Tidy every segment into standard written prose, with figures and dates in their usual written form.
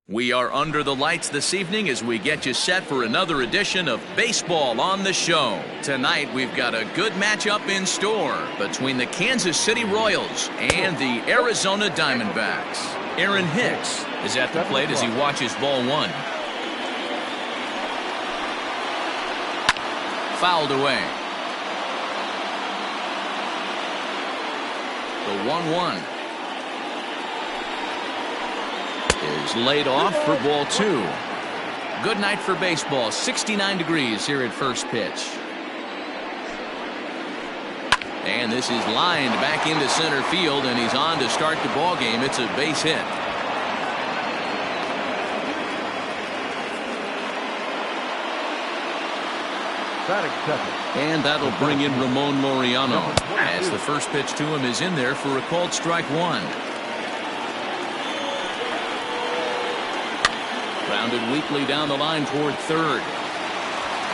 We are under the lights this evening as we get you set for another edition of Baseball on the Show. Tonight we've got a good matchup in store between the Kansas City Royals and the Arizona Diamondbacks. Aaron Hicks is at the plate as he watches ball one. Fouled away. The 1-1. Is laid off for ball two. Good night for baseball. 69 degrees here at first pitch. And this is lined back into center field, and he's on to start the ball game. It's a base hit. And that'll bring in Ramon Laureano as the first pitch to him is in there for a called strike one. Grounded weakly down the line toward third.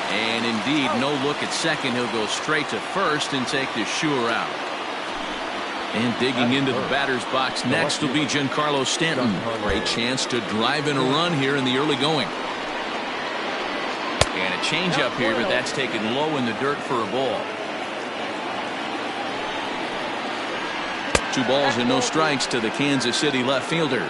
And indeed, no look at second. He'll go straight to first and take the sure out. And digging into the batter's box next will be Giancarlo Stanton. Great chance to drive in a run here in the early going. And a changeup here, but that's taken low in the dirt for a ball. 2 balls and no strikes to the Kansas City left fielder.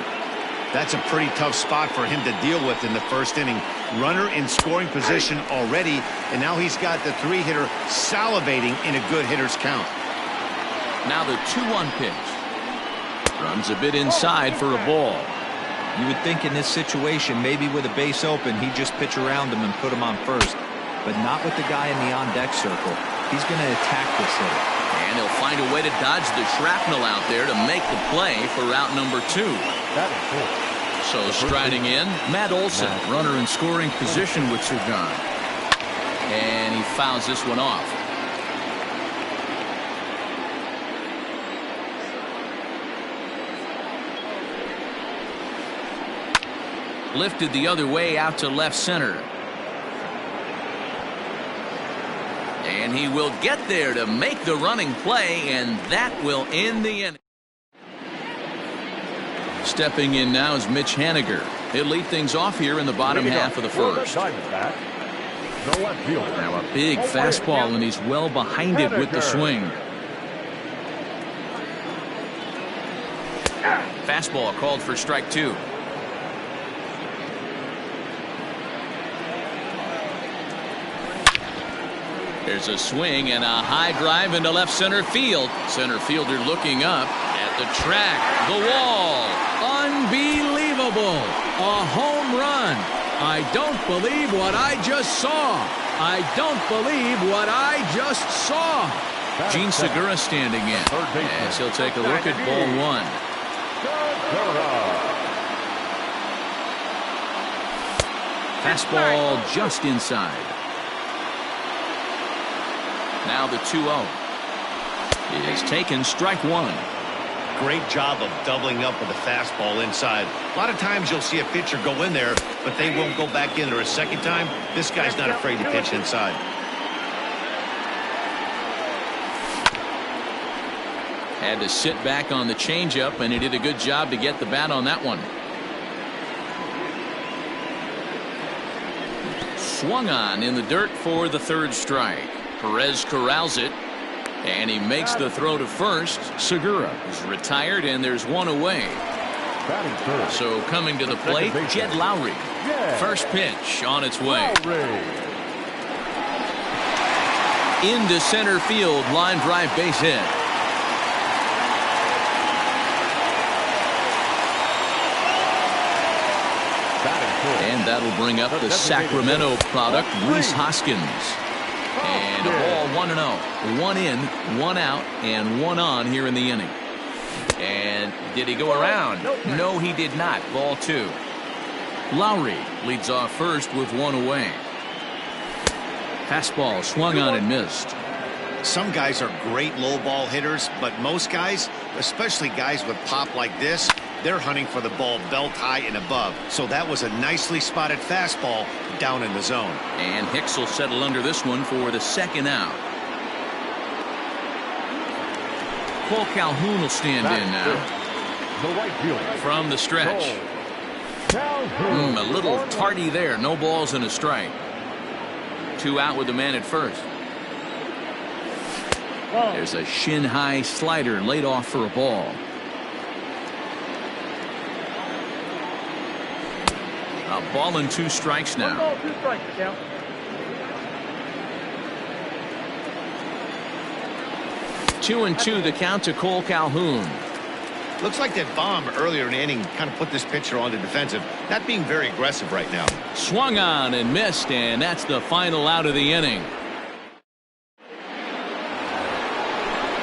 That's a pretty tough spot for him to deal with in the first inning. Runner in scoring position already, and now he's got the 3-hitter salivating in a good hitter's count. Now the 2-1 pitch. Runs a bit inside for a ball. You would think in this situation, maybe with a base open, he'd just pitch around him and put him on first. But not with the guy in the on-deck circle. He's going to attack this hitter. And he'll find a way to dodge the shrapnel out there to make the play for out number 2. So striding in, Matt Olson, runner in scoring position with Sergan. And he fouls this one off. Lifted the other way out to left center. And he will get there to make the running play, and that will end the inning. Stepping in now is Mitch Haniger. He'll lead things off here in the bottom half of the first. Now a big fastball, and he's well behind it with the swing. Fastball called for strike 2. There's a swing and a high drive into left center field. Center fielder looking up at the track, the wall. Unbelievable. A home run. I don't believe what I just saw. I don't believe what I just saw. Gene Segura standing in as he'll take a look at ball one. Fastball just inside. Now the 2-0 is taken, strike 1. Great job of doubling up with a fastball inside. A lot of times you'll see a pitcher go in there, but they won't go back in there a second time. This guy's not afraid to pitch inside. Had to sit back on the changeup, and he did a good job to get the bat on that one. Swung on in the dirt for the 3rd strike. Perez corrals it, and he makes the throw to first. Segura is retired, and there's one away. So coming to the plate, Jed Lowry. First pitch on its way. Into center field, line drive base hit. And that'll bring up the Sacramento product, Rhys Hoskins. And a ball 1-0. 1 in, 1 out, and 1 on here in the inning. And did he go around? No, he did not. Ball 2. Lowry leads off first with 1 away. Fastball swung on and missed. Some guys are great low ball hitters, but most guys, especially guys with pop like this, they're hunting for the ball belt high and above. So that was a nicely spotted fastball down in the zone. And Hicks will settle under this one for the 2nd out. Cole Calhoun will stand in now from the stretch. A little tardy there. No balls and a strike. 2 out with the man at first. There's a shin-high slider laid off for a ball. A ball and 2 strikes now. 2 strikes, count. Two and 2 the count to Cole Calhoun. Looks like that bomb earlier in the inning kind of put this pitcher on the defensive, not being very aggressive right now. Swung on and missed, and that's the final out of the inning.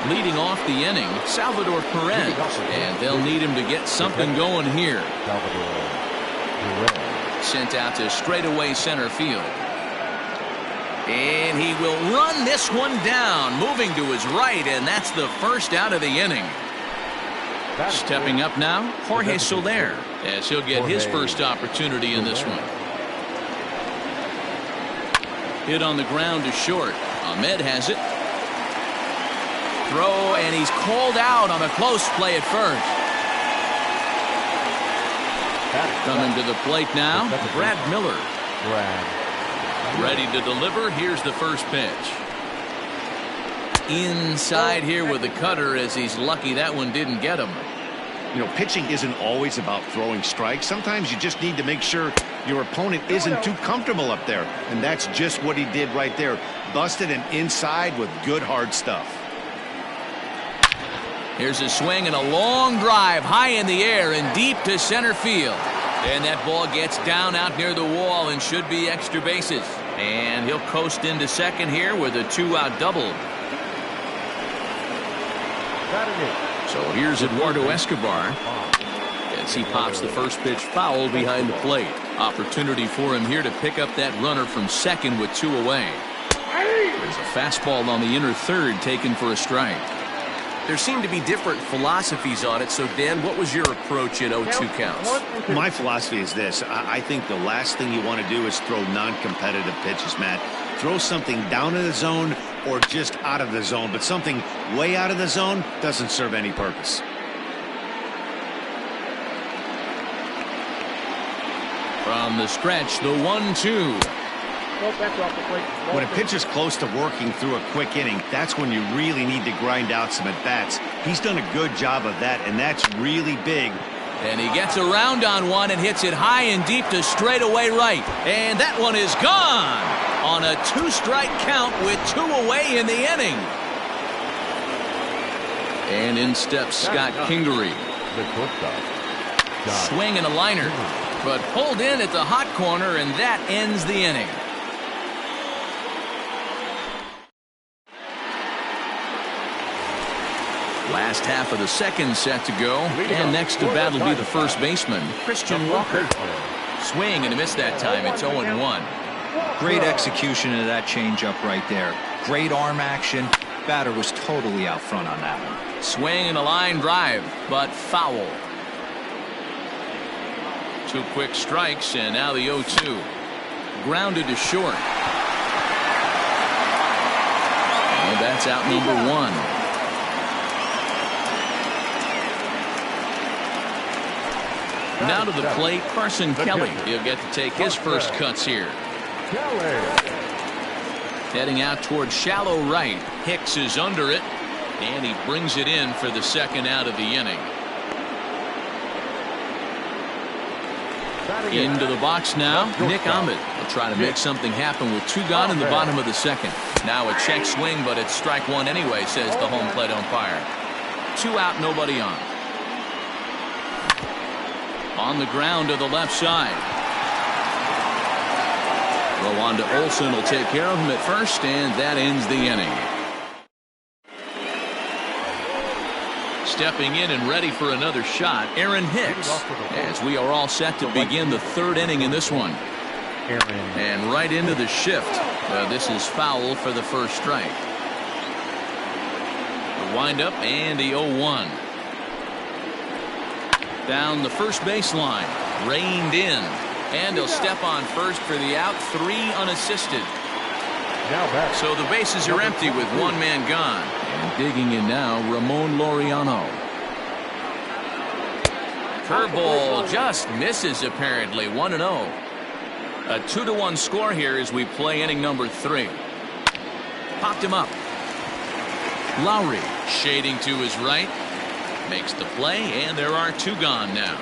Leading off the inning, Salvador Perez, and they'll need him to get something going here. Sent out to straightaway center field. And he will run this one down, moving to his right, and that's the first out of the inning. Stepping up now, Jorge Soler, as he'll get his first opportunity in this one. Hit on the ground to short. Ahmed has it. Throw, and he's called out on a close play at first. Coming to the plate now, Brad Miller. Ready to deliver. Here's the first pitch. Inside here with the cutter, as he's lucky that one didn't get him. You know, pitching isn't always about throwing strikes. Sometimes you just need to make sure your opponent isn't too comfortable up there. And that's just what he did right there. Busted him inside with good hard stuff. Here's a swing and a long drive high in the air and deep to center field. And that ball gets down out near the wall and should be extra bases. And he'll coast into second here with a 2-out double. So here's Eduardo Escobar as he pops the first pitch foul behind the plate. Opportunity for him here to pick up that runner from second with 2 away. There's a fastball on the inner third taken for a strike. There seem to be different philosophies on it. So, Dan, what was your approach in 0-2 counts? My philosophy is this. I think the last thing you want to do is throw non-competitive pitches, Matt. Throw something down in the zone or just out of the zone, but something way out of the zone doesn't serve any purpose. From the stretch, the 1-2. When a pitcher's close to working through a quick inning, that's when you really need to grind out some at-bats. He's done a good job of that, and that's really big. And he gets around on one and hits it high and deep to straightaway right. And that one is gone on a 2-strike count with 2 away in the inning. And in steps Scott Kingery. Swing and a liner, but pulled in at the hot corner, and that ends the inning. Last half of the second set to go, and next to bat will be the first baseman, Christian Walker. Swing and a miss that time. It's 0-1. Great execution of that changeup right there. Great arm action. Batter was totally out front on that one. Swing and a line drive, but foul. 2 quick strikes, and now the 0-2. Grounded to short. And that's out number 1. Now to the plate, Carson Kelly. He'll get to take his first cuts here. Heading out towards shallow right. Hicks is under it, and he brings it in for the second out of the inning. Into the box now, Nick Ahmed will try to make something happen with 2 gone in the bottom of the second. Now a check swing, but it's strike 1 anyway, says the home plate umpire. 2 out, nobody on. On the ground to the left side. Rwanda Olsen will take care of him at first, and that ends the inning. Stepping in and ready for another shot, Aaron Hicks, as we are all set to begin the 3rd inning in this one. And right into the shift. This is foul for the first strike. The windup and the 0-1. Down the first baseline, reined in, and he'll step on first for the out, 3 unassisted. So the bases are empty with 1 man gone. And digging in now, Ramon Laureano. Curveball just misses apparently. 1-0. A 2-1 score here as we play inning number 3. Popped him up. Lowry shading to his right. Makes the play, and there are 2 gone now.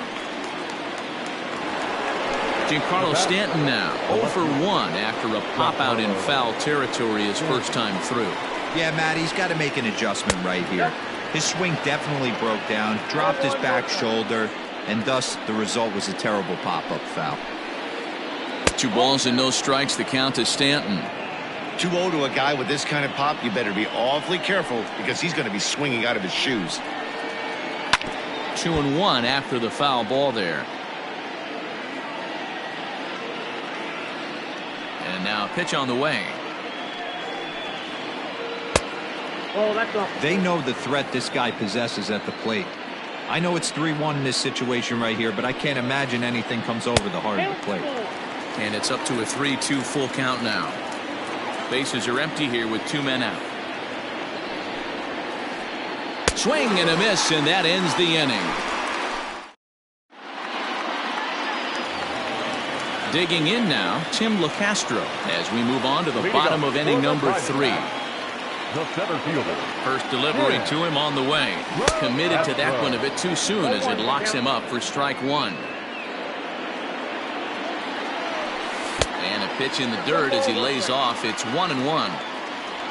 Giancarlo Stanton now 0 for 1 after a pop out in foul territory his first time through. Yeah, Matt, he's got to make an adjustment right here. His swing definitely broke down, dropped his back shoulder, and thus the result was a terrible pop-up foul. 2 balls and no strikes, the count to Stanton. 2-0 to a guy with this kind of pop, you better be awfully careful because he's going to be swinging out of his shoes. 2-1 after the foul ball there. And now a pitch on the way. They know the threat this guy possesses at the plate. I know it's 3-1 in this situation right here, but I can't imagine anything comes over the heart of the plate. And it's up to a 3-2 full count now. Bases are empty here with 2 men out. Swing and a miss, and that ends the inning. Digging in now, Tim LeCastro as we move on to the bottom of inning number 3. The center fielder. First delivery to him on the way. Committed to that one a bit too soon as it locks him up for strike 1. And a pitch in the dirt as he lays off. It's 1-1.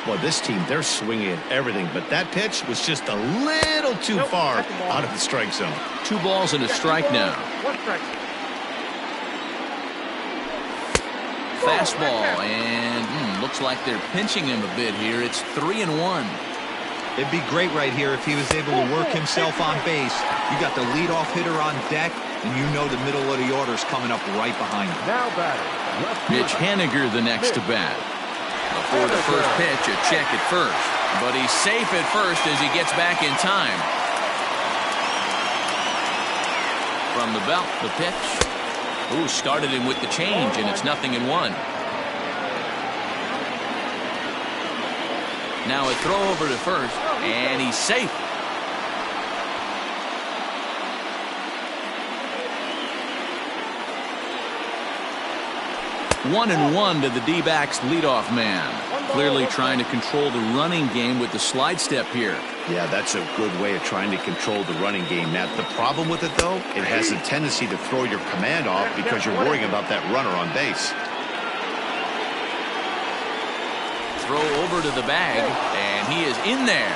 Well, this team, they're swinging at everything, but that pitch was just a little too far out of the strike zone. 2 balls and a strike now. Fastball, and looks like they're pinching him a bit here. It's 3-1. It'd be great right here if he was able to work himself on base. You got the leadoff hitter on deck, and you know the middle of the order's coming up right behind him. Now batting. Mitch Haniger the next to bat. Before the first pitch, a check at first. But he's safe at first as he gets back in time. From the belt, the pitch. Ooh, started him with the change, and it's 0-1. Now a throw over to first, and he's safe. One and one to the D-backs leadoff man. Clearly trying to control the running game with the slide step here. Yeah, that's a good way of trying to control the running game, Matt. The problem with it, though, it has a tendency to throw your command off because you're worrying about that runner on base. Throw over to the bag, and he is in there.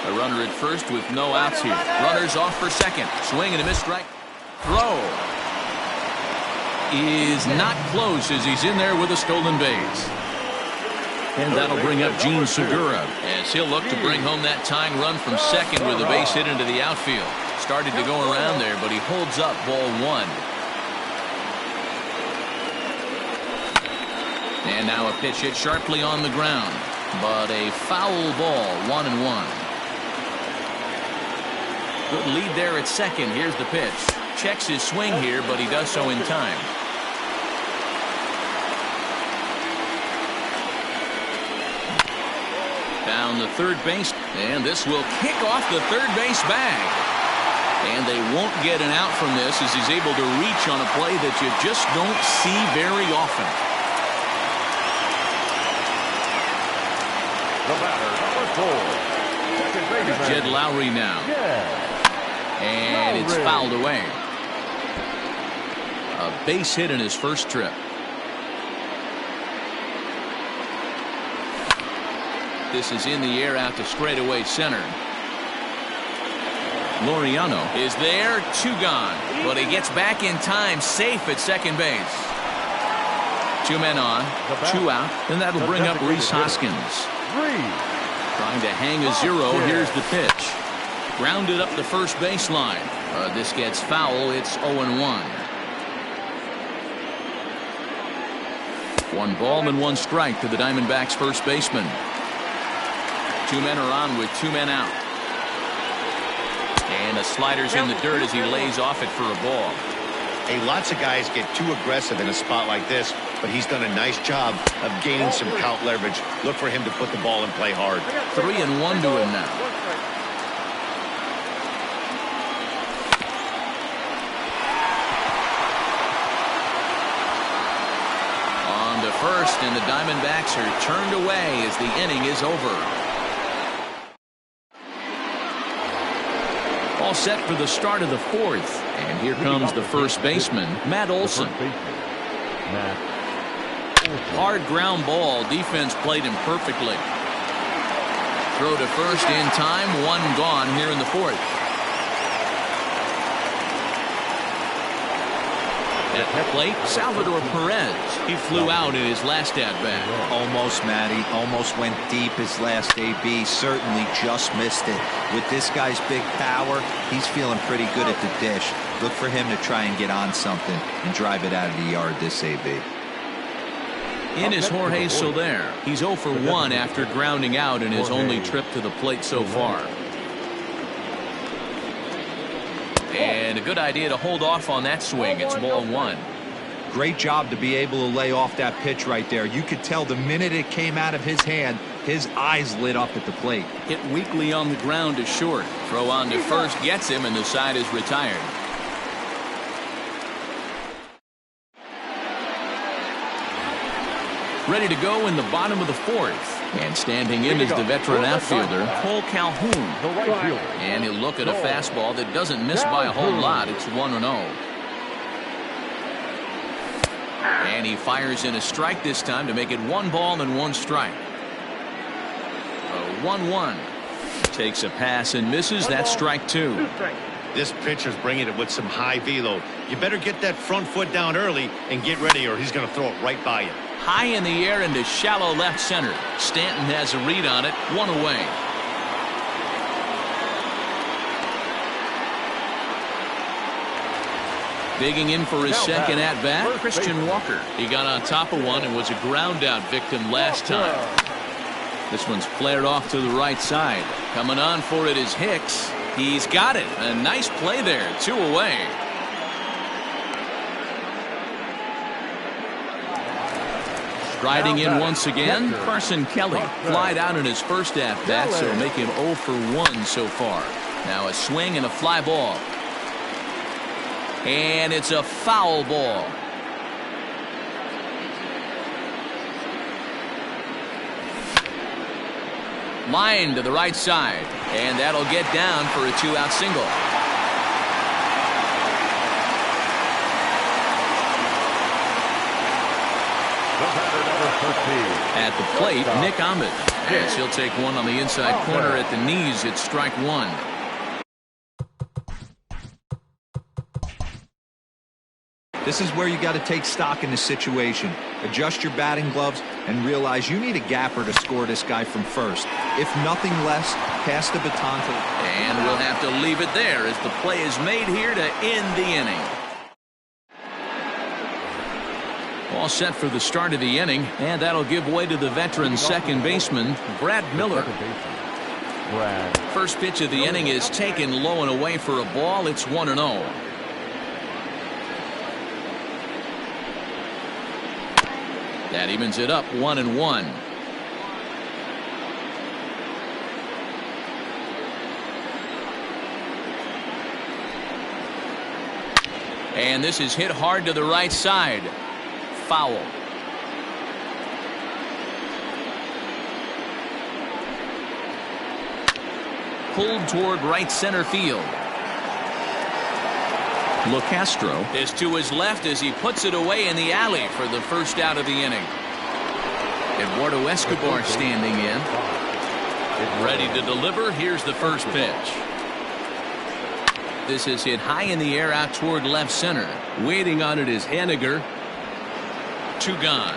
A runner at first with no outs here. Runners off for second. Swing and a miss strike. Throw is not close as he's in there with a stolen base. And that'll bring up Gene Segura as he'll look to bring home that tying run from second with a base hit into the outfield. Started to go around there, but he holds up ball 1. And now a pitch hit sharply on the ground, but a foul ball. 1-1. Good lead there at second. Here's the pitch. Checks his swing here, but he does so in time. Down the third base, and this will kick off the third base bag. And they won't get an out from this as he's able to reach on a play that you just don't see very often. The batter, number 4. Jed Lowry now. And it's fouled away. A base hit in his first trip. This is in the air out to straightaway center. Laureano is there, 2 gone, but he gets back in time, safe at second base. 2 men on, 2 out, and that'll bring up Rhys Hoskins. Trying to hang a 0. Here's the pitch. Grounded up the first baseline. This gets foul. It's 0-1. 1 ball and 1 strike to the Diamondbacks first baseman. 2 men are on with 2 men out. And the slider's in the dirt as he lays off it for a ball. Hey, lots of guys get too aggressive in a spot like this, but he's done a nice job of gaining some count leverage. Look for him to put the ball in play hard. 3-1 to him now. first, and the Diamondbacks are turned away as the inning is over. All set for the start of the fourth. And here comes the first baseman, Matt Olson. Hard ground ball. Defense played him perfectly. Throw to first in time. One gone here in the fourth. At the plate, Salvador Perez. He flew out in his last at-bat. Almost, Matty. Almost went deep his last AB. Certainly just missed it. With this guy's big power, he's feeling pretty good at the dish. Look for him to try and get on something and drive it out of the yard this AB. In is Jorge Soler. He's 0 for 1 after grounding out in his only trip to the plate so far. And a good idea to hold off on that swing. It's ball 1. Great job to be able to lay off that pitch right there. You could tell the minute it came out of his hand, his eyes lit up at the plate. Hit weakly on the ground to short. Throw on to first gets him, and the side is retired. Ready to go in the bottom of the fourth. And standing in is the veteran outfielder, Cole Calhoun. And he'll look at a fastball that doesn't miss by a whole lot. It's 1-0. And he fires in a strike this time to make it 1 ball and 1 strike. 1-1. Takes a pass and misses. That's strike 2. This pitcher's bringing it with some high velo. You better get that front foot down early and get ready, or he's going to throw it right by you. High in the air into shallow left center. Stanton has a read on it. 1 away. Digging in for his second at bat, Christian Walker. He got on top of one and was a ground out victim last time. This one's flared off to the right side. Coming on for it is Hicks. He's got it. A nice play there. 2 away. Striding in once again, Carson Kelly. Flied out in his first at-bat, so make him 0 for 1 so far. Now a swing and a fly ball. And it's a foul ball. Line to the right side. And that'll get down for a 2-out single. At the plate, Nick Ahmed. As he'll take one on the inside corner at the knees. It's strike 1. This is where you got to take stock in the situation. Adjust your batting gloves and realize you need a gapper to score this guy from first. If nothing less, pass the baton to... And we'll have to leave it there as the play is made here to end the inning. All set for the start of the inning, and that'll give way to the veteran second baseman, Brad Miller. First pitch of the inning is taken low and away for a ball. It's 1-0. That evens it up 1-1. And this is hit hard to the right side. Foul. Pulled toward right center field. LeCastro is to his left as he puts it away in the alley for the first out of the inning. Eduardo Escobar standing in. Ready to deliver. Here's the first pitch. This is hit high in the air out toward left center. Waiting on it is Haniger. 2 gone.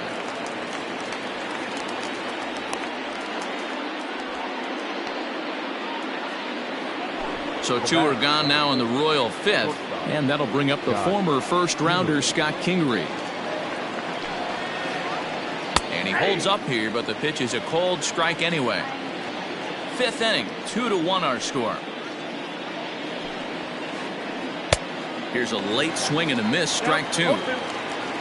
So 2 are gone now in the Royal fifth, and that'll bring up the former first-rounder Scott Kingery. And he holds up here, but the pitch is a cold strike anyway. 5th inning, 2-1 our score. Here's a late swing and a miss, strike 2.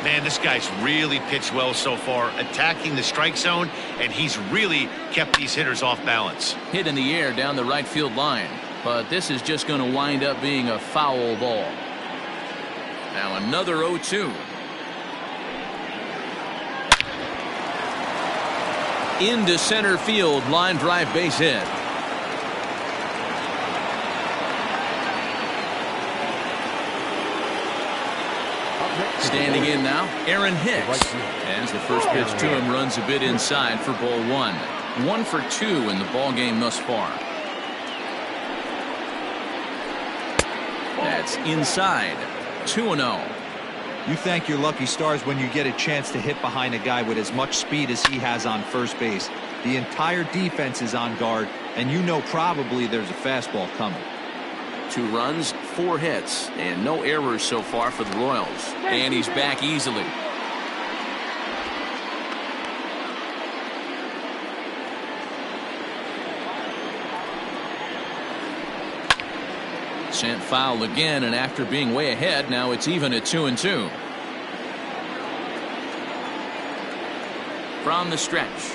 Man, this guy's really pitched well so far, attacking the strike zone, and he's really kept these hitters off balance. Hit in the air down the right field line, but this is just going to wind up being a foul ball. Now another 0-2. Into center field, line drive base hit. Standing in now, Aaron Hicks. As the first pitch to him runs a bit inside for ball one. 1 for 2 in the ball game thus far. That's inside. 2-0. You thank your lucky stars when you get a chance to hit behind a guy with as much speed as he has on first base. The entire defense is on guard, and you know probably there's a fastball coming. 2 runs, 4 hits, and no errors so far for the Royals. And he's back easily. Sent foul again, and after being way ahead, now it's even at 2-2. From the stretch.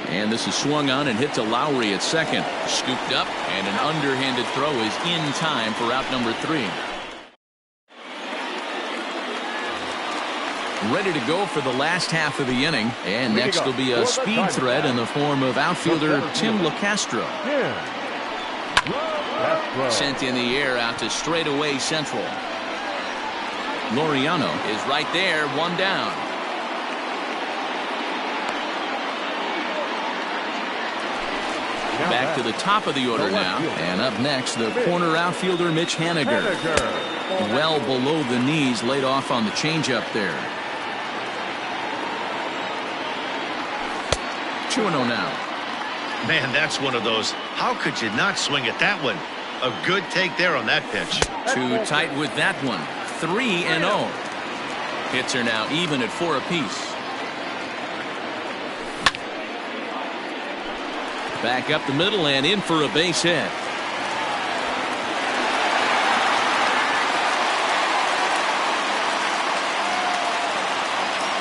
And this is swung on and hit to Lowry at second. Scooped up, and an underhanded throw is in time for out number 3. Ready to go for the last half of the inning. And next will be a speed threat in the form of outfielder Tim LaCastro. Sent in the air out to straightaway central. Laureano is right there, 1 down. Back to the top of the order now. And up next, the corner outfielder Mitch Haniger. Well below the knees, laid off on the changeup there. 2-0 now. Man, that's one of those. How could you not swing at that one? A good take there on that pitch. Too tight with that one. 3-0. Hits are now even at 4 apiece. Back up the middle and in for a base hit.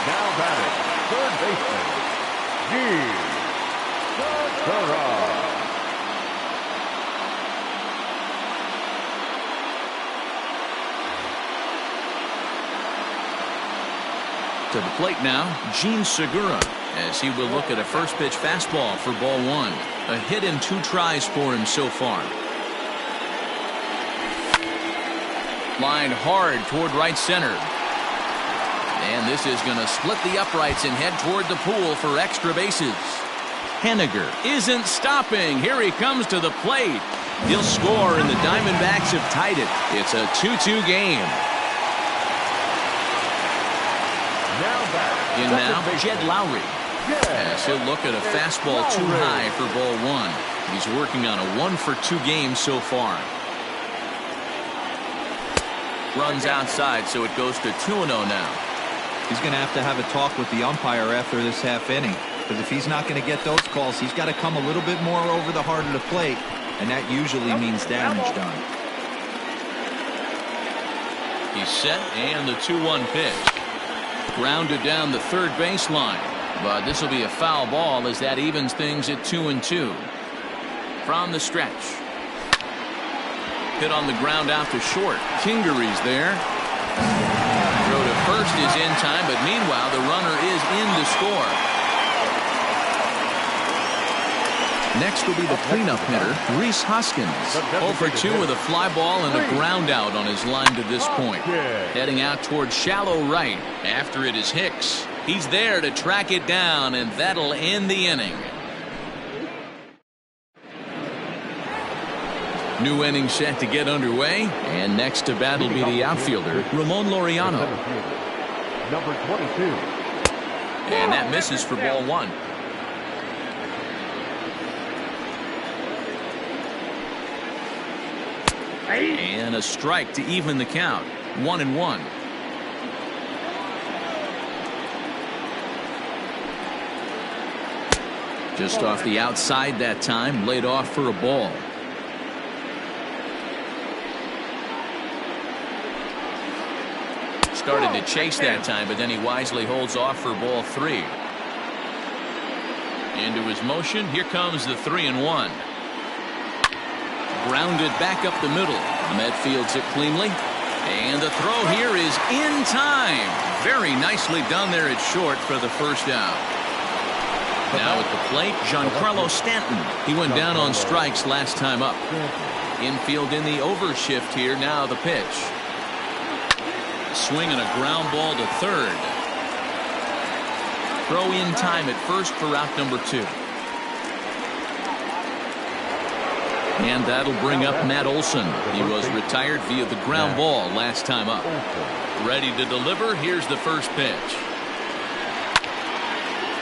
Now batting, third baseman, To the plate now, Gene Segura, as he will look at a first pitch fastball for ball 1. A hit in 2 tries for him so far. Lined hard toward right center. And this is going to split the uprights and head toward the pool for extra bases. Haniger isn't stopping. Here he comes to the plate. He'll score, and the Diamondbacks have tied it. It's a 2-2 game. In now, Jed Lowry. As he'll look at a fastball too high for ball 1. He's working on a 1 for 2 game so far. Runs outside, so it goes to 2-0 now. He's going to have a talk with the umpire after this half inning. Because if he's not going to get those calls, he's got to come a little bit more over the heart of the plate. And that usually means damage done. He's set, and the 2-1 pitch. Grounded down the third baseline. But this will be a foul ball as that evens things at 2-2. From the stretch. Hit on the ground out to short. Kingery's there. Throw to first is in time, but meanwhile the runner is in to score. Next will be the cleanup hitter, Rhys Hoskins. 0 for 2 with a fly ball and a ground out on his line to this point. Heading out toward shallow right. After it is Hicks. He's there to track it down, and that'll end the inning. New inning set to get underway, and next to bat will be the outfielder, Ramon Laureano. Number 22. And that misses for ball 1. And a strike to even the count. 1-1. Just off the outside that time, laid off for a ball. Started to chase that time, but then he wisely holds off for ball 3. Into his motion, here comes the 3-1. Grounded back up the middle. Met fields it cleanly. And the throw here is in time. Very nicely done there at short for the first out. Now at the plate, Giancarlo Stanton. He went down on strikes last time up. Infield in the overshift here. Now the pitch. Swing and a ground ball to third. Throw in time at first for out number 2. And that'll bring up Matt Olson. He was retired via the ground ball last time up. Ready to deliver. Here's the first pitch.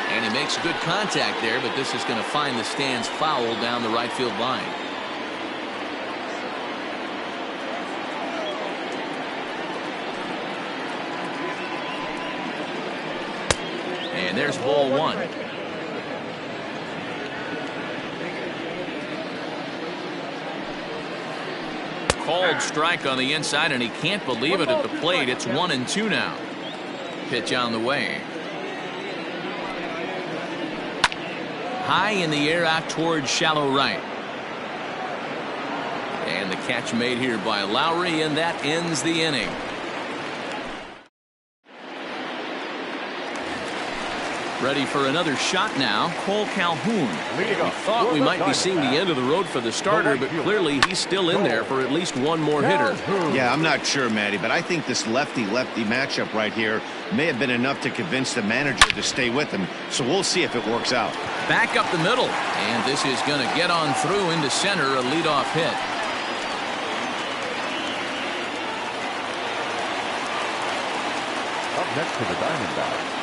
And he makes good contact there, but this is going to find the stands foul down the right field line. And there's ball 1. Called strike on the inside, and he can't believe it at the plate. It's 1-2 now. Pitch on the way. High in the air out towards shallow right. And the catch made here by Lowry, and that ends the inning. Ready for another shot now, Cole Calhoun. We thought we might be seeing the end of the road for the starter, but clearly he's still in there for at least one more hitter. Yeah, I'm not sure, Matty, but I think this lefty-lefty matchup right here may have been enough to convince the manager to stay with him. So we'll see if it works out. Back up the middle, and this is going to get on through into center, a leadoff hit. Up next to the Diamondbacks.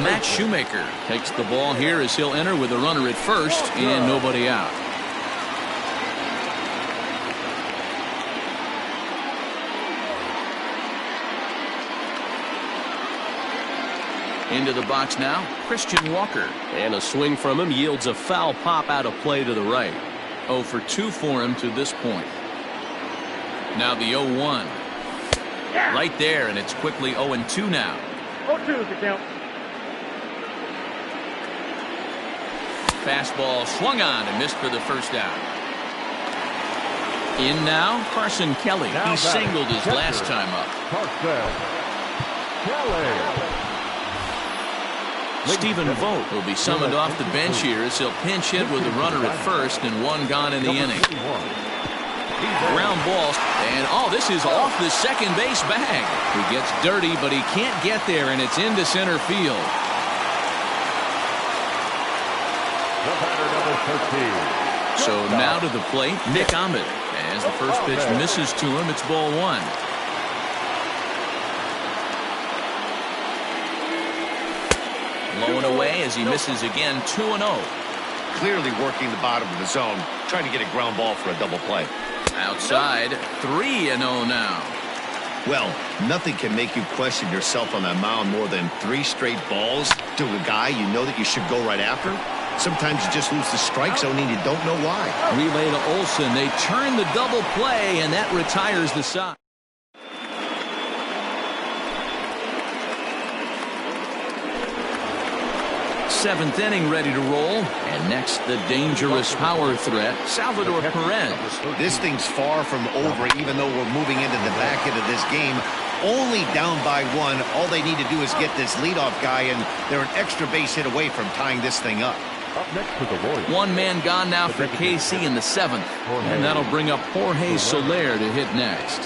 Matt Shoemaker takes the ball here as he'll enter with a runner at first and nobody out. Into the box now, Christian Walker. And a swing from him yields a foul pop out of play to the right. 0 for 2 for him to this point. Now the 0-1. Right there, and it's quickly 0-2 now. 0-2 is the count. Fastball swung on and missed for the first down. In now, Carson Kelly. He singled his last time up. Stephen Vogt will be summoned off the bench here as he'll pinch hit with a runner at first and one gone in the inning. Ground balls, and this is off the second base bag. He gets dirty, but he can't get there, and it's into center field. So now to the plate, Nick Ahmed. As the first pitch misses to him, it's ball 1. Low and away as he misses again, 2-0. Clearly working the bottom of the zone, trying to get a ground ball for a double play. Outside, 3-0 now. Well, nothing can make you question yourself on that mound more than 3 straight balls to a guy you know that you should go right after. Sometimes you just lose the strike zone and you don't know why. Relay to Olson. They turn the double play, and that retires the side. Seventh inning ready to roll. And next, the dangerous power threat, Salvador Perez. This thing's far from over, even though we're moving into the back end of this game. Only down by 1. All they need to do is get this leadoff guy, and they're an extra base hit away from tying this thing up. Up next to the Royals. One man gone now for KC in the 7th. And that'll bring up Jorge Soler to hit next.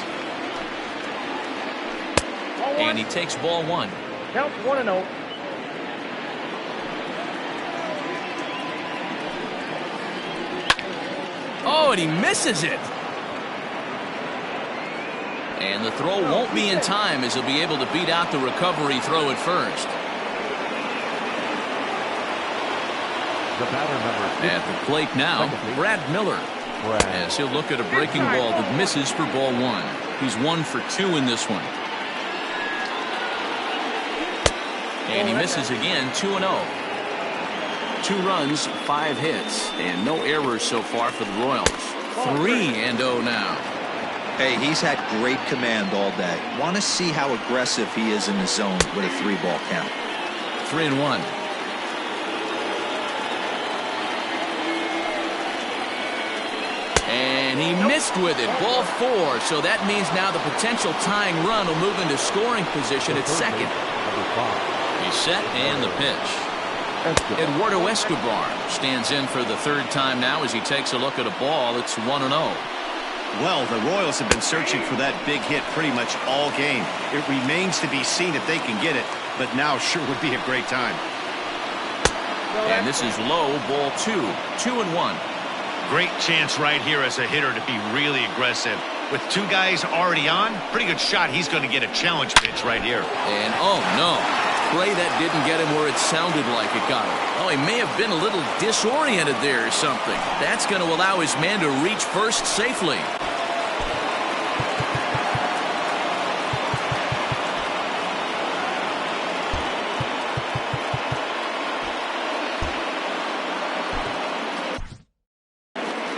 And he takes ball 1. Count 1-0. Oh, and he misses it. And the throw won't be in time as he'll be able to beat out the recovery throw at first. At the plate now, Brad Miller. As he'll look at a breaking ball that misses for ball 1. He's 1 for 2 in this one. And he misses again, 2-0. 2 runs, 5 hits, and no errors so far for the Royals. 3-0 now. Hey, he's had great command all day. Want to see how aggressive he is in the zone with a 3-ball count. 3-1. And he missed with it. Ball 4. So that means now the potential tying run will move into scoring position at second. He's set and the pitch. Eduardo Escobar stands in for the third time now as he takes a look at a ball. It's 1-0. Well, the Royals have been searching for that big hit pretty much all game. It remains to be seen if they can get it, but now sure would be a great time. And this is low, ball 2. 2-1. Great chance right here as a hitter to be really aggressive. With two guys already on, pretty good shot. He's going to get a challenge pitch right here. And oh no, pray that didn't get him where it sounded like it got him. Oh, he may have been a little disoriented there or something. That's going to allow his man to reach first safely.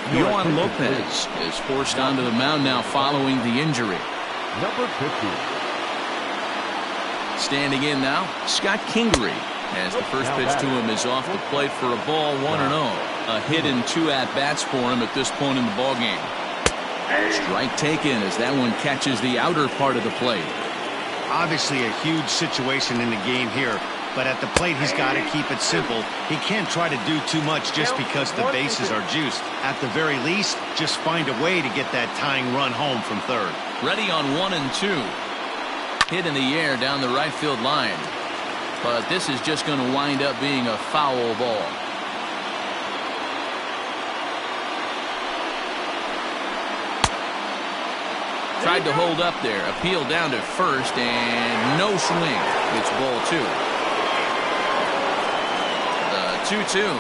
Yohan Lopez is forced onto the mound now following the injury. Number 50. Standing in now, Scott Kingery, as the first pitch to him is off the plate for a ball, 1-0. A hit and 2 at-bats for him at this point in the ballgame. Strike taken as that one catches the outer part of the plate. Obviously a huge situation in the game here, but at the plate he's got to keep it simple. He can't try to do too much just because the bases are juiced. At the very least, just find a way to get that tying run home from third. Ready on 1 and 2. Hit in the air down the right field line. But this is just going to wind up being a foul ball. Tried to hold up there. Appeal down to first and no swing. It's ball 2. The 2-2.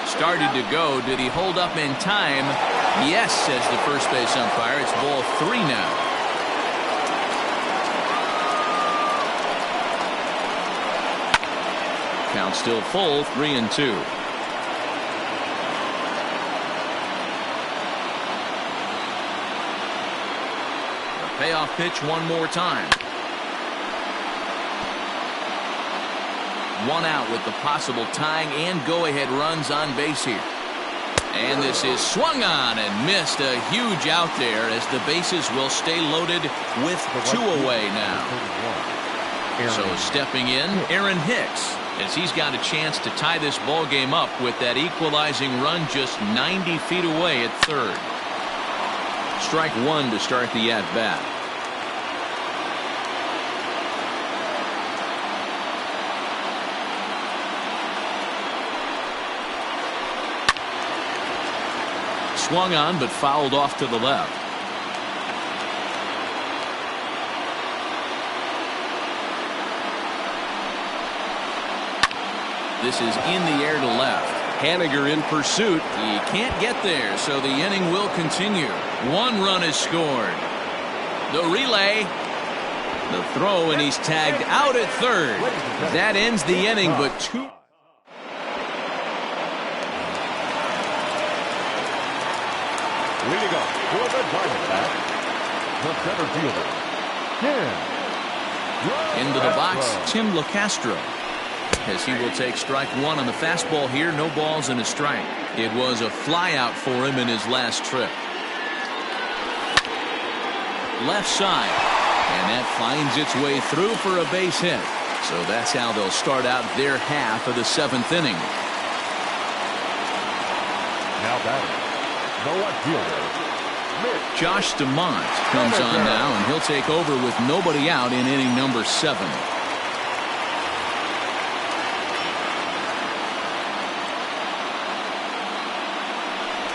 Started to go. Did he hold up in time? Yes, says the first base umpire. It's ball 3 now. Count still full, 3-2. The payoff pitch one more time. 1 out with the possible tying and go-ahead runs on base here. And this is swung on and missed. A huge out there as the bases will stay loaded with 2 away now. So stepping in, Aaron Hicks, as he's got a chance to tie this ball game up with that equalizing run just 90 feet away at third. Strike 1 to start the at-bat. Swung on but fouled off to the left. This is in the air to left. Haniger in pursuit. He can't get there, so the inning will continue. 1 run is scored. The relay. The throw, and he's tagged out at third. That ends the inning, but 2. Leading up for the Diamondbacks, the center fielder, Tim. Into the box, Tim LeCastro, as he will take strike 1 on the fastball here. No balls and a strike. It was a flyout for him in his last trip. Left side, and that finds its way through for a base hit. So that's how they'll start out their half of the 7th inning. Now batting, the left fielder, Josh DeMont comes on now, and he'll take over with nobody out in inning number 7.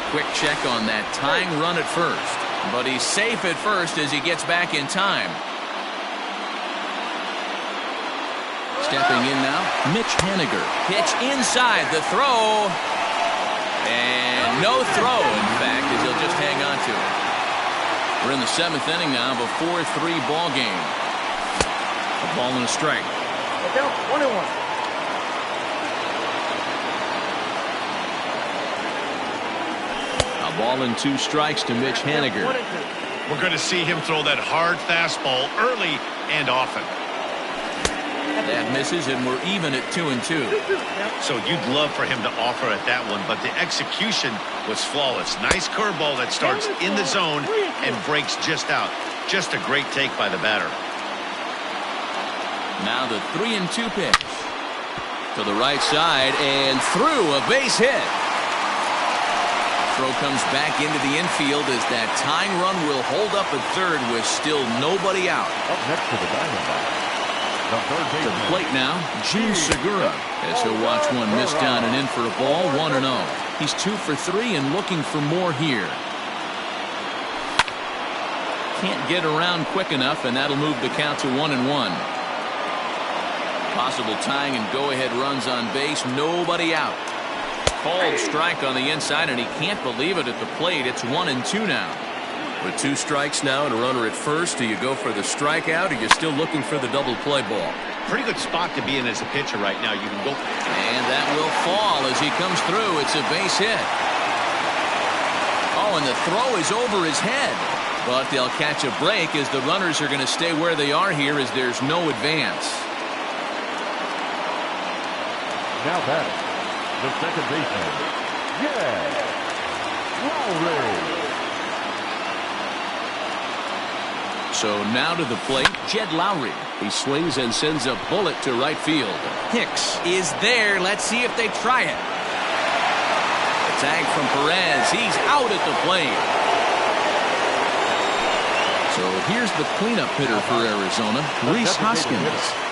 Quick check on that tying run at first, but he's safe at first as he gets back in time. Stepping in now, Mitch Haniger. Pitch inside, the throw. And no throw, in fact, as he'll just hang on to it. We're in the 7th inning now of a 4-3 ball game. A ball and a strike. 1-1. A ball and 2 strikes to Mitch Haniger. We're going to see him throw that hard fastball early and often. That misses, and we're even at 2-2. So you'd love for him to offer at that one, but the execution was flawless. Nice curveball that starts in the zone and breaks just out. Just a great take by the batter. Now the 3-2 pitch. To the right side and through, a base hit. Throw comes back into the infield as that tying run will hold up at third with still nobody out. Up next to the Diamondbacks, the third To baseman. the plate now, Gene Segura, as he'll watch one miss down and in for a ball, 1-0. He's 2 for 3 and looking for more here. Can't get around quick enough, and that'll move the count to 1-1. Possible tying and go-ahead runs on base, nobody out. Called strike on the inside, and he can't believe it at the plate. It's 1-2 now. With 2 strikes now and a runner at first, do you go for the strikeout, or you're still looking for the double play ball? Pretty good spot to be in as a pitcher right now. You can go. And that will fall as he comes through. It's a base hit. Oh, and the throw is over his head. But they'll catch a break as the runners are going to stay where they are here as there's no advance. Now batting, the second baseman, Lowry. So now to the plate, Jed Lowry. He swings and sends a bullet to right field. Hicks is there. Let's see if they try it. A tag from Perez. He's out at the plate. So here's the cleanup hitter for Arizona, Rhys Hoskins.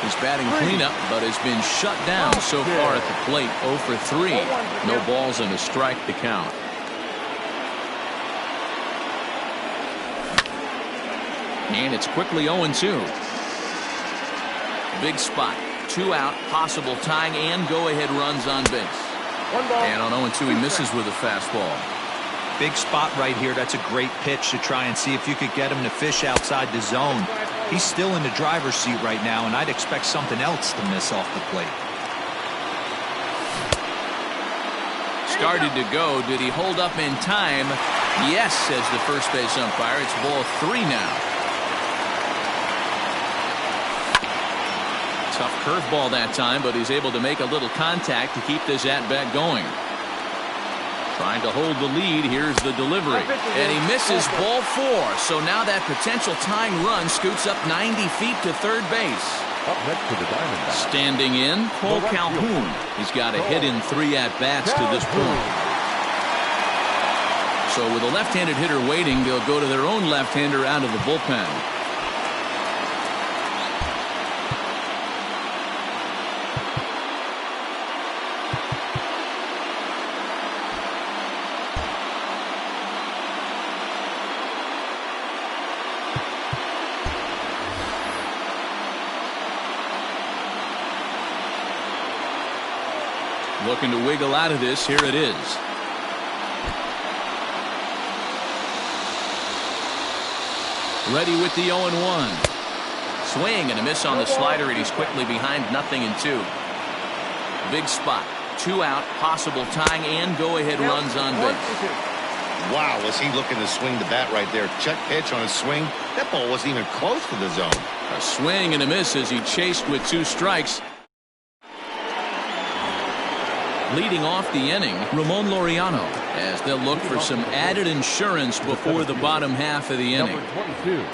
He's batting cleanup, but has been shut down so far at the plate. 0 for 3. No balls and a strike to count. And it's quickly 0-2. Big spot. 2 out. Possible tying and go-ahead runs on base. And on 0-2, he misses with a fastball. Big spot right here. That's a great pitch to try and see if you could get him to fish outside the zone. He's still in the driver's seat right now, and I'd expect something else to miss off the plate. Started to go. Did he hold up in time? Yes, says the first base umpire. It's ball 3 now. Tough curveball that time, but he's able to make a little contact to keep this at-bat going. Trying to hold the lead. Here's the delivery. And he misses ball 4. So now that potential tying run scoots up 90 feet to third base. Up next to the Diamondbacks, Standing in, Cole Calhoun. He's got a hit in 3 at-bats to this point. So with a left-handed hitter waiting, they'll go to their own left-hander out of the bullpen. Looking to wiggle out of this. Here it is. Ready with the 0-1. Swing and a miss on the slider, and he's quickly behind 0-2. Big spot. 2 out. Possible tying and go-ahead runs on base. Wow, was he looking to swing the bat right there. Check pitch on a swing. That ball wasn't even close to the zone. A swing and a miss as he chased with 2 strikes. Leading off the inning, Ramon Laureano, as they'll look for some added insurance before the bottom half of the inning. number 22.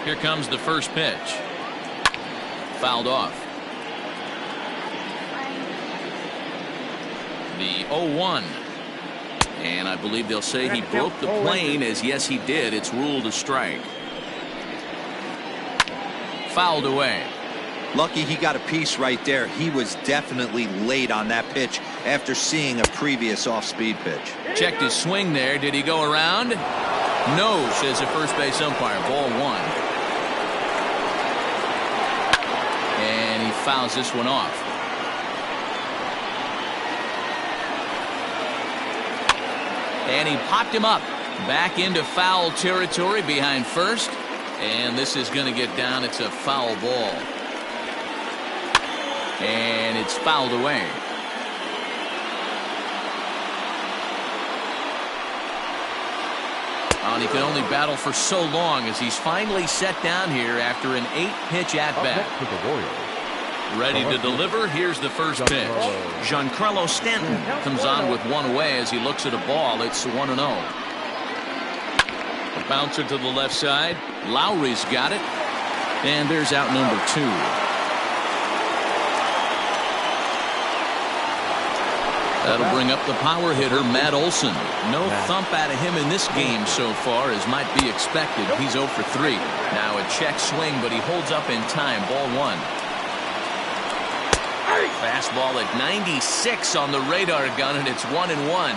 Here comes the first pitch. Fouled off. The 0-1. And I believe they'll say he broke the plane, as yes he did. It's ruled a strike. Fouled away. Lucky he got a piece right there. He was definitely late on that pitch after seeing a previous off-speed pitch. Checked his swing there. Did he go around? No, says the first base umpire. Ball 1. And he fouls this one off. And he popped him up. Back into foul territory behind first. And this is going to get down. It's a foul ball. And it's fouled away. And he can only battle for so long as he's finally set down here after an 8-pitch at-bat. Ready to deliver. Here's the first pitch. Giancarlo Stanton comes on with one away as he looks at a ball. It's 1-0. A bouncer to the left side. Lowry's got it. And there's out number 2. That'll bring up the power hitter, Matt Olson. No thump out of him in this game so far, as might be expected. He's 0 for 3. Now a check swing, but he holds up in time. Ball 1. Fastball at 96 on the radar gun, and it's 1-1.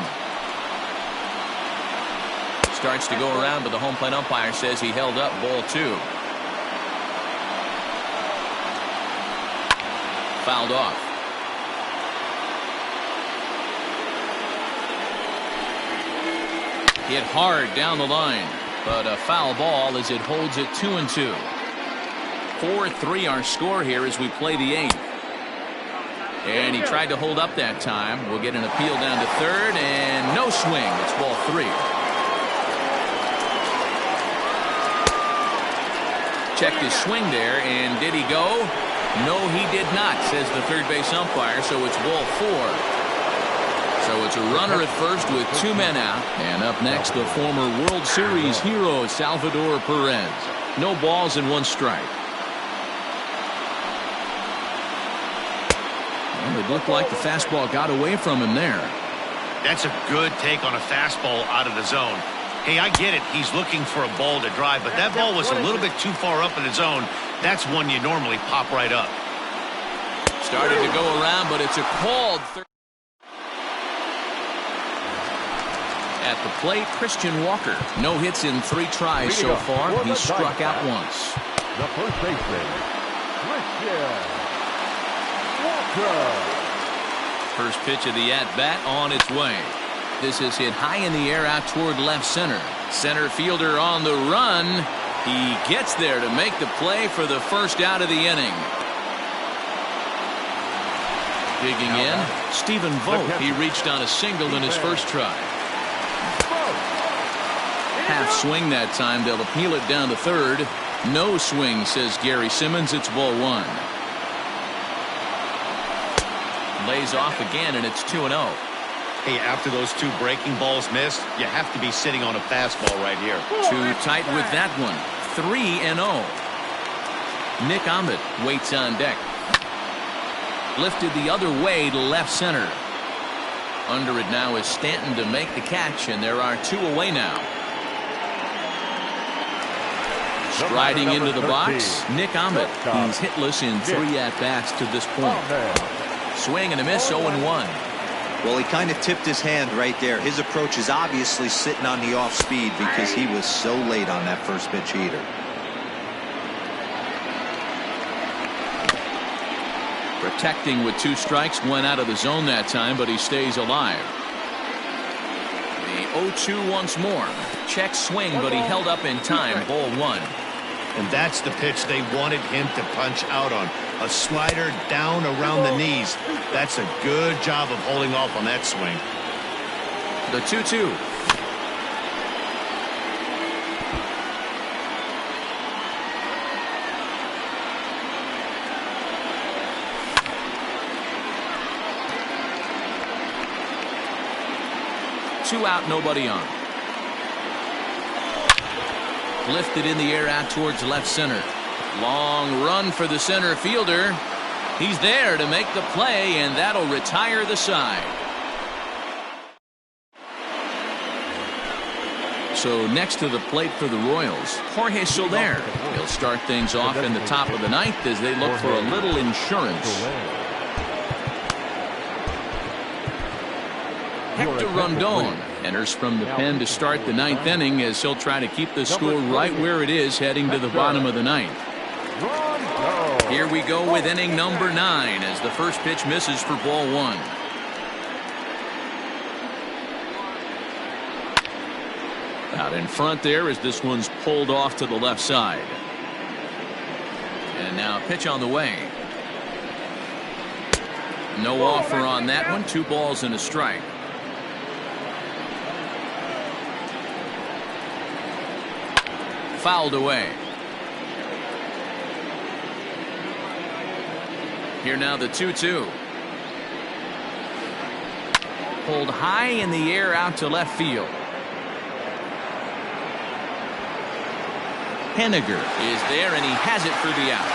Starts to go around, but the home plate umpire says he held up. Ball 2. Fouled off. Hit hard down the line, but a foul ball as it holds it 2-2. 4-3 our score here as we play the 8th. And he tried to hold up that time. We'll get an appeal down to third, and no swing. It's ball 3. Checked his swing there, and did he go? No, he did not, says the third base umpire, so it's ball 4. So it's a runner at first with 2 men out. And up next, the former World Series hero, Salvador Perez. No balls and 1 strike. Well, it looked like the fastball got away from him there. That's a good take on a fastball out of the zone. Hey, I get it. He's looking for a ball to drive, but that ball was a little bit too far up in the zone. That's one you normally pop right up. Started to go around, but it's a called third. At the plate, Christian Walker. No hits in 3 tries so far. He's struck out once. The first baseman, Christian Walker. First pitch of the at-bat on its way. This is hit high in the air out toward left center. Center fielder on the run. He gets there to make the play for the first out of the inning. Digging in, Stephen Vogt. He reached on a single in his first try. Half swing that time. They'll appeal it down to third. No swing, says Gary Simmons. It's ball 1. Lays off again, and it's 2-0. Hey, after those 2 breaking balls missed, you have to be sitting on a fastball right here. Too tight with that one. 3-0. Nick Ahmed waits on deck. Lifted the other way to left center. Under it now is Stanton to make the catch, and there are 2 away now. Striding into the box, Nick Ahmed. He's hitless in 3 at-bats to this point. Swing and a miss, 0-1. Well, he kind of tipped his hand right there. His approach is obviously sitting on the off speed because he was so late on that first pitch heater. Protecting with 2 strikes, went out of the zone that time, but he stays alive. The 0-2 once more. Check swing, but he held up in time. Ball 1. And that's the pitch they wanted him to punch out on. A slider down around the knees. That's a good job of holding off on that swing. The 2-2. Two out, nobody on. Lifted in the air out towards left center. Long run for the center fielder. He's there to make the play, and that'll retire the side. So next to the plate for the Royals, Jorge Soler. He'll start things off in the top of the 9th as they look for a little insurance. Hector Rondon enters from the pen to start the 9th inning as he'll try to keep the score right where it is heading to the bottom of the 9th. Here we go with inning number 9 as the first pitch misses for ball 1. Out in front there as this one's pulled off to the left side. And now a pitch on the way. No offer on that one. 2 balls and a strike. fouled away. Here now the 2-2. Pulled high in the air out to left field. Henniger is there, and he has it for the out.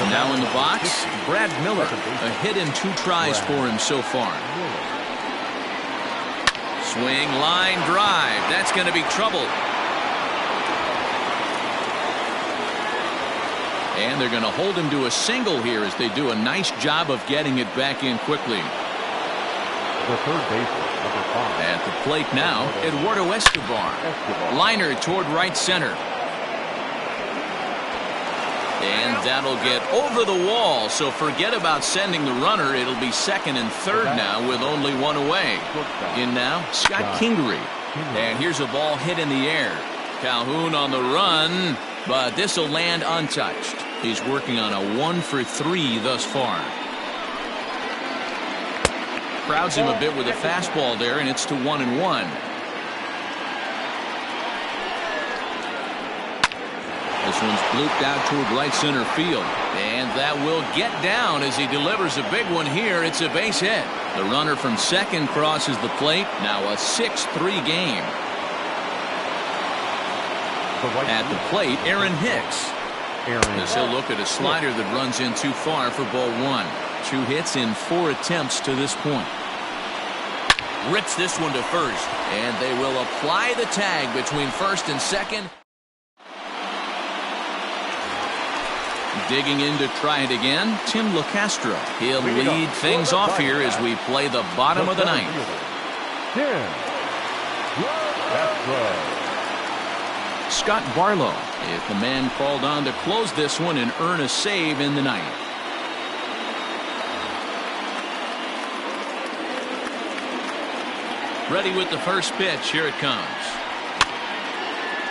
Now in the box, Brad Miller. A hit and 2 tries for him so far. Swing, line drive. That's going to be trouble. And they're going to hold him to a single here as they do a nice job of getting it back in quickly. The third baseman, number 5. At the plate now, Eduardo Escobar. Liner toward right center. And that'll get over the wall, so forget about sending the runner. It'll be second and third now with only 1 away. In now, Scott Kingery. And here's a ball hit in the air. Calhoun on the run, but this will land untouched. He's working on a 1 for 3 thus far. Crowds him a bit with a fastball there, and it's to 1-1. This one's blooped out toward right center field. And that will get down as he delivers a big one here. It's a base hit. The runner from second crosses the plate. Now a 6-3 game. At the plate, Aaron Hicks. As he'll look at a slider that runs in too far for ball 1. 2 hits in 4 attempts to this point. Rips this one to first. And they will apply the tag between first and second. Digging in to try it again, Tim LeCastro. He'll lead things off here as we play the bottom of the 9th. Scott Barlow is the man called on to close this one and earn a save in the 9th. Ready with the first pitch. Here it comes.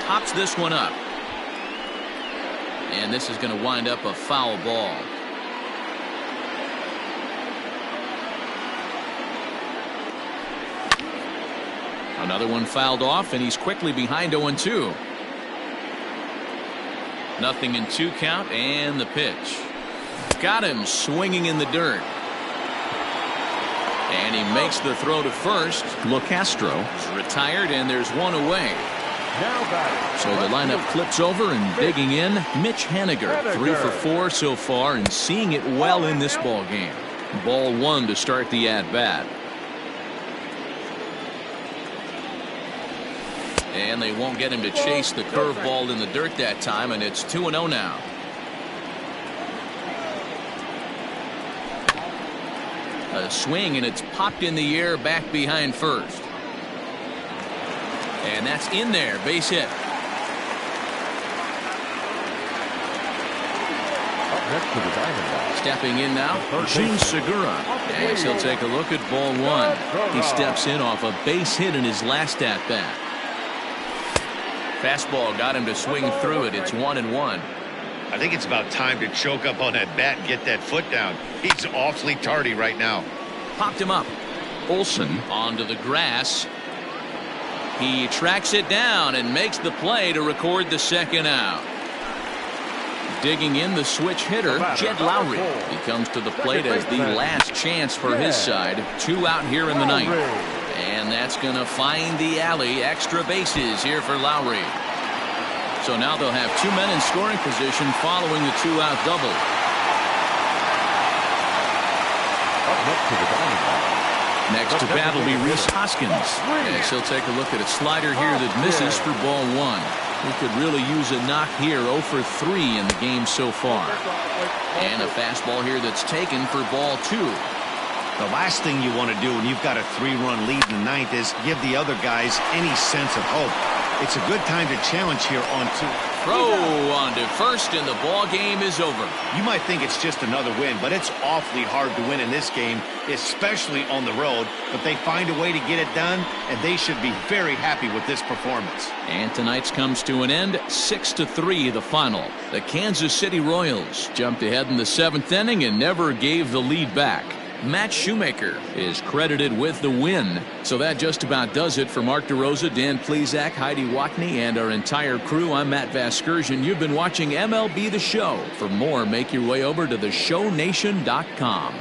Hops this one up. And this is going to wind up a foul ball. Another one fouled off, and he's quickly behind 0-2. Nothing in 2 count, and the pitch. Got him swinging in the dirt. And he makes the throw to first. LeCastro is retired, and there's 1 away. So the lineup flips over, and digging in, Mitch Henniger. 3 for 4 so far, and seeing it well in this ball game. Ball 1 to start the at-bat. And they won't get him to chase the curveball in the dirt that time, and it's 2-0 now. A swing, and it's popped in the air back behind first. And that's in there. Base hit. Stepping in now, Gene Segura. As he'll take a look at ball 1. He steps in off a base hit in his last at-bat. Fastball got him to swing through it. It's 1-1. I think it's about time to choke up on that bat and get that foot down. He's awfully tardy right now. Popped him up. Olsen onto the grass. He tracks it down and makes the play to record the second out. Digging in, the switch hitter, Jed Lowry. He comes to the plate as the last chance for his side. 2 out here in the 9th. And that's going to find the alley. Extra bases here for Lowry. So now they'll have 2 men in scoring position following the 2-out double. Next to bat will be Rhys Hoskins. As he'll take a look at a slider here that misses for ball 1. We could really use a knock here. 0 for 3 in the game so far. And a fastball here that's taken for ball 2. The last thing you want to do when you've got a 3-run lead in the 9th is give the other guys any sense of hope. It's a good time to challenge here on 2. Throw on to first, and the ball game is over. You might think it's just another win, but it's awfully hard to win in this game, especially on the road. But they find a way to get it done, and they should be very happy with this performance. And tonight's comes to an end. 6-3 the final. The Kansas City Royals jumped ahead in the 7th inning and never gave the lead back. Matt Shoemaker is credited with the win. So that just about does it for Mark DeRosa, Dan Plesac, Heidi Watney, and our entire crew. I'm Matt Vasgersian. You've been watching MLB The Show. For more, make your way over to theshownation.com.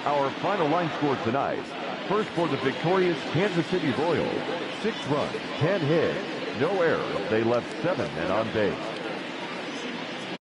Our final line score tonight. First for the victorious Kansas City Royals. 6 runs, 10 hits, no errors. They left 7 men on base.